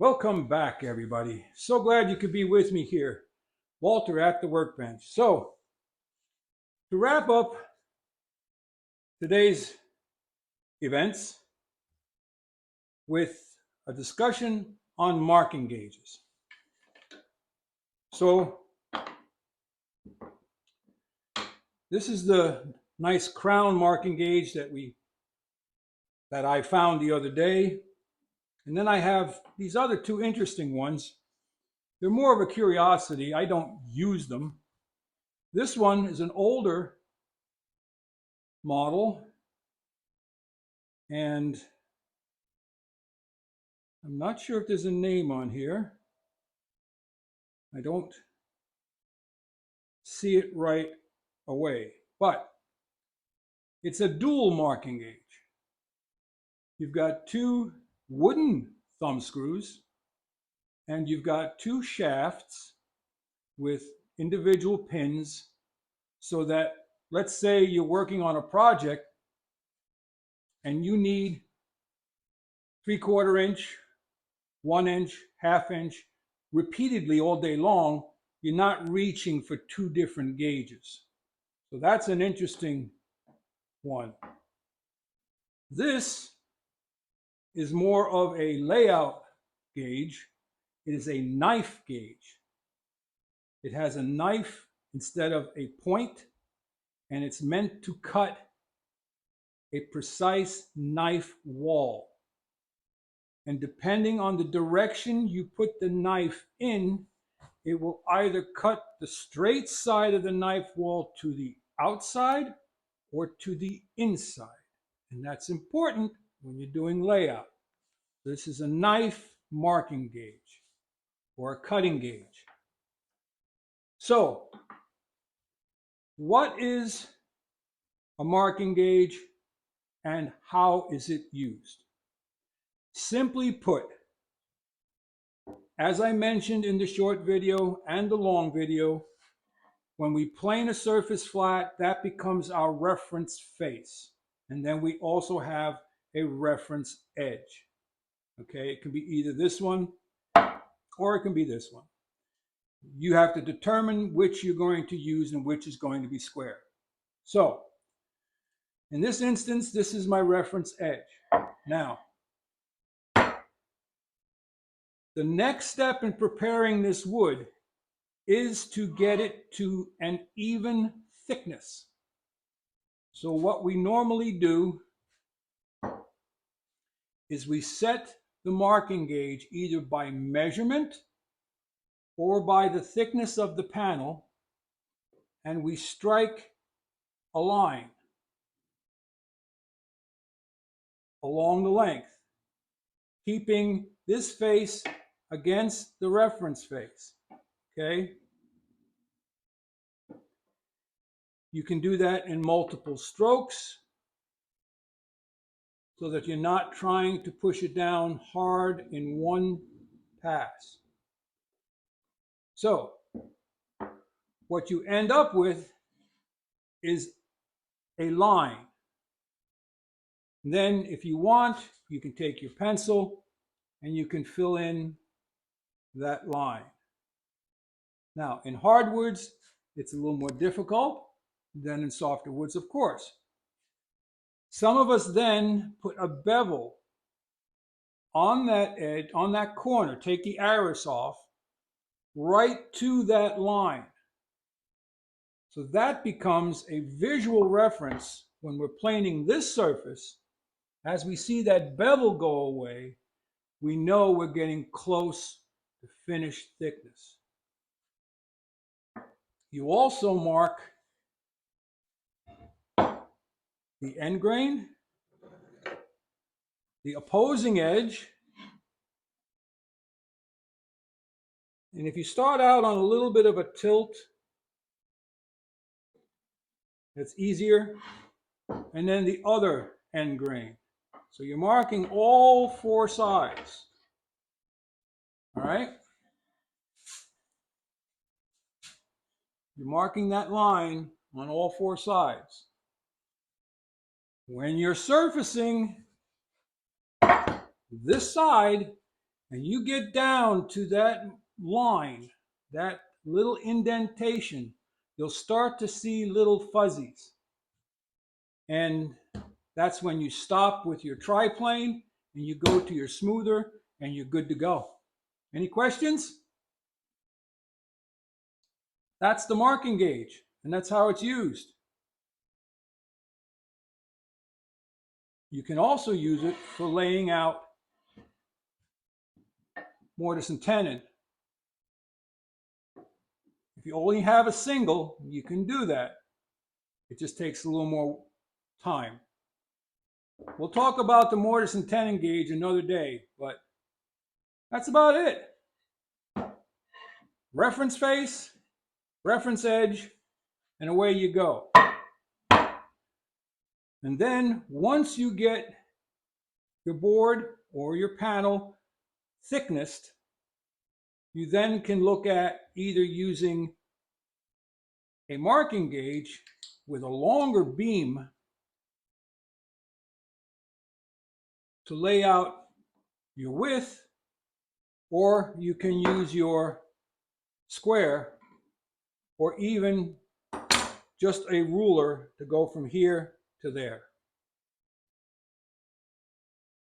Welcome back, everybody. So glad you could be with me here. Walter at the workbench. So, to wrap up today's events with a discussion on marking gauges. So, this is the nice crown marking gauge that I found the other day. And then I have these other two interesting ones. They're more of a curiosity. I don't use them. This one is an older model, and I'm not sure if there's a name on here. I don't see it right away, but it's a dual marking gauge. You've got two wooden thumb screws, and you've got two shafts with individual pins, so that, let's say you're working on a project and you need 3/4 inch, 1 inch, half inch, repeatedly all day long. You're not reaching for two different gauges. So that's an interesting one. This is more of a layout gauge. It is a knife gauge. It has a knife instead of a point, and it's meant to cut a precise knife wall. And depending on the direction you put the knife in, it will either cut the straight side of the knife wall to the outside or to the inside. And that's important when you're doing layout. This is a knife marking gauge or a cutting gauge. So, what is a marking gauge and how is it used? Simply put, as I mentioned in the short video and the long video, when we plane a surface flat, that becomes our reference face. And then we also have a reference edge. Okay, it can be either this one or it can be this one. You have to determine which you're going to use and which is going to be square. So, in this instance, this is my reference edge. Now, the next step in preparing this wood is to get it to an even thickness. So what we normally do is we set the marking gauge either by measurement or by the thickness of the panel, and we strike a line along the length, keeping this face against the reference face. Okay? You can do that in multiple strokes so that you're not trying to push it down hard in one pass. So, what you end up with is a line. Then, if you want, you can take your pencil and you can fill in that line. Now, in hardwoods, it's a little more difficult than in softer woods, of course. Some of us then put a bevel on that edge, on that corner, take the arris off, right to that line. So that becomes a visual reference when we're planing this surface. As we see that bevel go away, we know we're getting close to finished thickness. You also mark the end grain, the opposing edge, and if you start out on a little bit of a tilt, it's easier, and then the other end grain. So you're marking all four sides. All right? You're marking that line on all four sides. When you're surfacing this side, and you get down to that line, that little indentation, you'll start to see little fuzzies. And that's when you stop with your triplane and you go to your smoother and you're good to go. Any questions? That's the marking gauge, and that's how it's used. You can also use it for laying out mortise and tenon. If you only have a single, you can do that. It just takes a little more time. We'll talk about the mortise and tenon gauge another day, but that's about it. Reference face, reference edge, and away you go. And then once you get your board or your panel thicknessed, you then can look at either using a marking gauge with a longer beam to lay out your width, or you can use your square, or even just a ruler to go from here to there.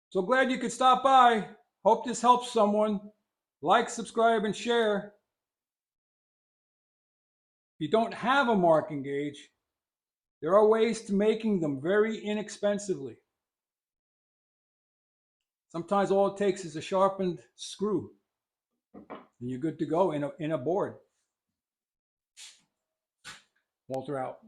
So glad you could stop by. Hope this helps someone. Like, subscribe, and share. If you don't have a marking gauge, there are ways to making them very inexpensively. Sometimes all it takes is a sharpened screw, and you're good to go in a board. Walter out.